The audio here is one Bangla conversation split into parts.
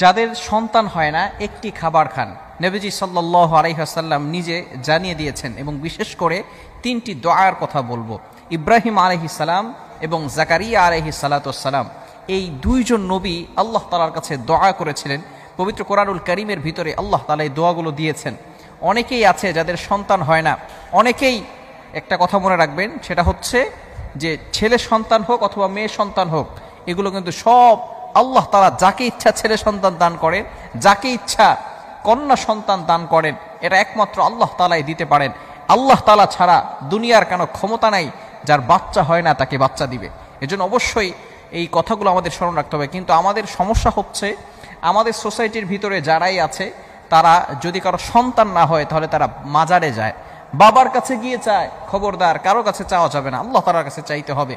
যাদের সন্তান হয় না একটি খাবার খান। নবীজি সাল্লাল্লাহু আলাইহি ওয়াসাল্লাম নিজে জানিয়ে দিয়েছেন এবং বিশেষ করে তিনটি দোয়ার কথা বলবো। ইব্রাহিম আলাইহিস সালাম এবং জাকারিয়া আলাইহিস সালাম, এই দুইজন নবী আল্লাহ তাআলার কাছে দোয়া করেছিলেন। পবিত্র কোরআনুল কারীমের ভিতরে আল্লাহ তাআলা এই দোয়াগুলো দিয়েছেন। অনেকেই আছে যাদের সন্তান হয় না, অনেকেই একটা কথা মনে রাখবেন, সেটা হচ্ছে যে ছেলে সন্তান হোক অথবা মেয়ে সন্তান হোক, এগুলো কিন্তু সব আল্লাহ তাআলা যাকে ইচ্ছা ছেলে সন্তান দান করেন, যাকে ইচ্ছা কন্যা সন্তান দান করেন। এটা একমাত্র আল্লাহ তাআলাই দিতে পারেন। আল্লাহ তাআলা ছাড়া দুনিয়ার কোনো ক্ষমতা নাই যার বাচ্চা হয় না তাকে বাচ্চা দিবে। এজন্য অবশ্যই এই কথাগুলো আমাদের স্মরণ রাখতে হবে। কিন্তু আমাদের সমস্যা হচ্ছে, আমাদের সোসাইটির ভিতরে যারাই আছে তারা যদি কারো সন্তান না হয় তাহলে তারা মাজারে যায়, বাবার কাছে গিয়ে চায়। খবরদার, কারো কাছে চাওয়া যাবে না, আল্লাহ তাআলার কাছে চাইতে হবে।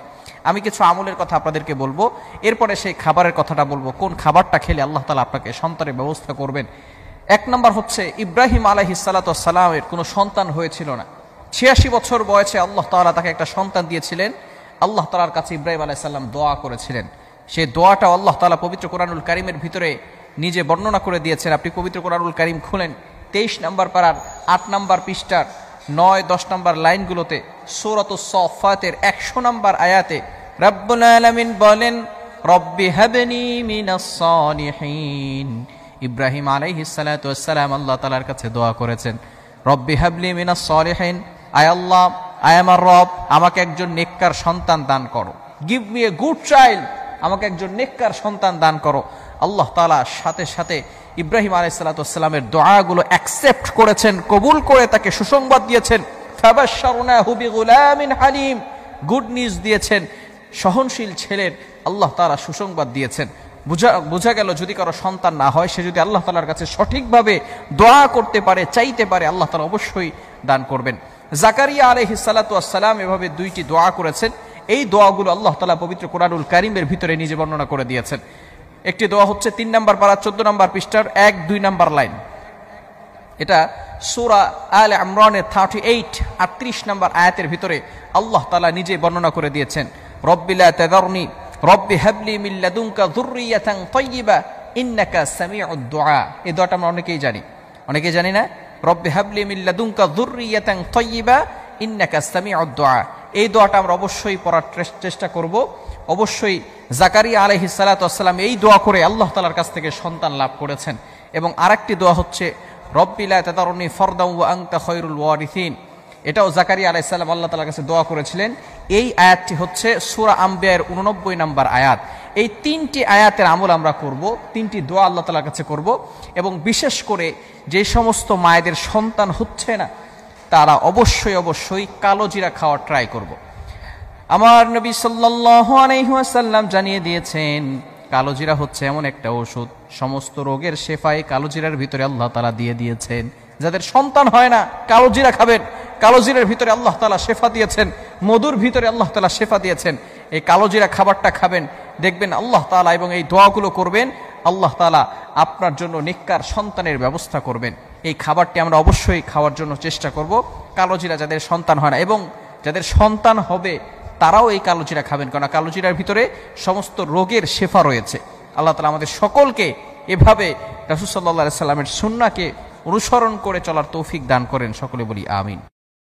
আমি কিছু আমলের কথা আপনাদেরকে বলবো, এরপরে সেই খাবারের কথাটা বলবো, কোন খাবারটা খেলে আল্লাহ তাআলা আপনাকে সন্তানের ব্যবস্থা করবেন। এক নম্বর হচ্ছে, ইব্রাহিম আলাইহিস সালামের কোনো সন্তান হয়েছিল না। 86 বছর বয়সে আল্লাহ তাআলা তাকে একটা সন্তান দিয়েছিলেন। আল্লাহ তাআলার কাছে ইব্রাহিম আলাইহিস সালাম দোয়া করেছিলেন। সেই দোয়াটা আল্লাহ তাআলা পবিত্র কোরআনুল কারীমের ভিতরে নিজে বর্ণনা করে দিয়েছেন। আপনি পবিত্র কোরআনুল কারীম খুলেন, 23 নম্বর পারার 8 নম্বর পৃষ্ঠার 9-10 নম্বর লাইনগুলোতে সূরাতুস সাফফাতের 100 নম্বর আয়াতে রব্বুল আলামিন বলেন, রব্বি হাবনি মিনাস সালিহিন। ইব্রাহিম আলাইহিস সালাতু ওয়াস সালাম আল্লাহ তাআলার কাছে দোয়া করেছেন, রব্বি হাবলি মিনাস সালিহিন, আয় আল্লাহ, আয় আমার রব, আমাকে একজন নেককার সন্তান দান করো। Give me a good child, আমাকে একজন নেককার সন্তান দান করো। আল্লাহ তাআলা সাথে সাথে ইব্রাহিম আলাইহিস সালাতু ওয়াস সালামের দোয়াগুলো অ্যাকসেপ্ট করেছেন, কবুল করে তাকে সুসংবাদ দিয়েছেন। ফাবাশশারনাহু বিগুলামিন হালিম, গুড নিউজ দিয়েছেন, সহনশীল ছেলের আল্লাহ তাআলা সুসংবাদ দিয়েছেন। বোঝা গেল, যদি কারো সন্তান না হয়, সে যদি আল্লাহ তাআলার কাছে সঠিকভাবে দোয়া করতে পারে, চাইতে পারে, আল্লাহ তাআলা অবশ্যই দান করবেন। জাকারিয়া আলাইহিস সালাতু ওয়াস সালাম এভাবে দুইটি দোয়া করেছেন। এই দোয়াগুলো আল্লাহ তাআলা পবিত্র কোরআনুল কারীমের ভিতরে নিজে বর্ণনা করে দিয়েছেন। একটি দোয়া হচ্ছে 3 নম্বর পারা 14 নম্বর পৃষ্ঠার 1-2 নম্বর লাইন। এটা সূরা আলে ইমরানের 38 নম্বর আয়াতের ভিতরে আল্লাহ তাআলা নিজে বর্ণনা করে দিয়েছেন, রব্বি লা তাযারনি রব্বি হাবলি মিন লাদুনকা যুররিয়াতান তাইয়্যিবা ইন্নাকা সামিউদ দুআ। এই দোয়াটা আমরা অনেকেই জানি না? রব্বি হাবলি মিন লাদুনকা যুররিয়াতান তাইয়্যিবা ইন্নাকা সামিউদ দুআ। এই দোয়াটা আমরা অবশ্যই পড়ার চেষ্টা করব। অবশ্যই জাকারিয়া আলাইহিস সালাতু ওয়াস সালাম এই দোয়া করে আল্লাহ তাআলার কাছ থেকে সন্তান লাভ করেছেন। এবং আরেকটি দোয়া হচ্ছে, রব্বি লা তাযারনি ফারদান ওয়া আনতা খায়রুল ওয়ারিসিন। এটাও জাকারিয়া আলাইহিস সালাম আল্লাহ তাআলার কাছে দোয়া করেছিলেন। এই আয়াতটি হচ্ছে সূরা আম্বিয়ার 89 নম্বর আয়াত। এই 3টি আয়াতের আমল আমরা করব, 3টি দোয়া আল্লাহ তাআলার কাছে করব। এবং বিশেষ করে যে সমস্ত মায়েদের সন্তান হচ্ছে না, তারা অবশ্যই কালো জিরা খাওয়ার ট্রাই করব। আমার নবী সাল্লাল্লাহু আলাইহি ওয়াসাল্লাম জানিয়ে দিয়েছেন, কালো জিরা হচ্ছে এমন একটা ওষুধ, সমস্ত রোগের শেফাই কালো জিরার ভিতরে আল্লাহ তাআলা দিয়ে দিয়েছেন। যাদের সন্তান হয় না, কালো জিরা খাবেন। কালো জিরার ভিতরে আল্লাহ তাআলা শেফা দিয়েছেন, মধুর ভিতরে আল্লাহ তাআলা শেফা দিয়েছেন। এই কালো জিরা খাবারটা খাবেন, দেখবেন আল্লাহ তাআলা, এবং এই দোয়াগুলো করবেন, আল্লাহ তাআলা আপনার জন্য নেককার সন্তানের ব্যবস্থা করবেন। এই খাবারটি আমরা অবশ্যই খাওয়ার জন্য চেষ্টা করব। কালো জিরা যাদের সন্তান হয় না এবং যাদের সন্তান হবে তারাও এই কালো জিরা খাবেন, কারণ কালো জিরার ভিতরে সমস্ত রোগের শেফা রয়েছে। আল্লাহ তাআলা আমাদের সকলকে এভাবে রাসূল সাল্লাল্লাহু আলাইহি সাল্লামের সুন্নাহকে অনুসরণ করে চলার তৌফিক দান করেন। সকলে বলি আমিন।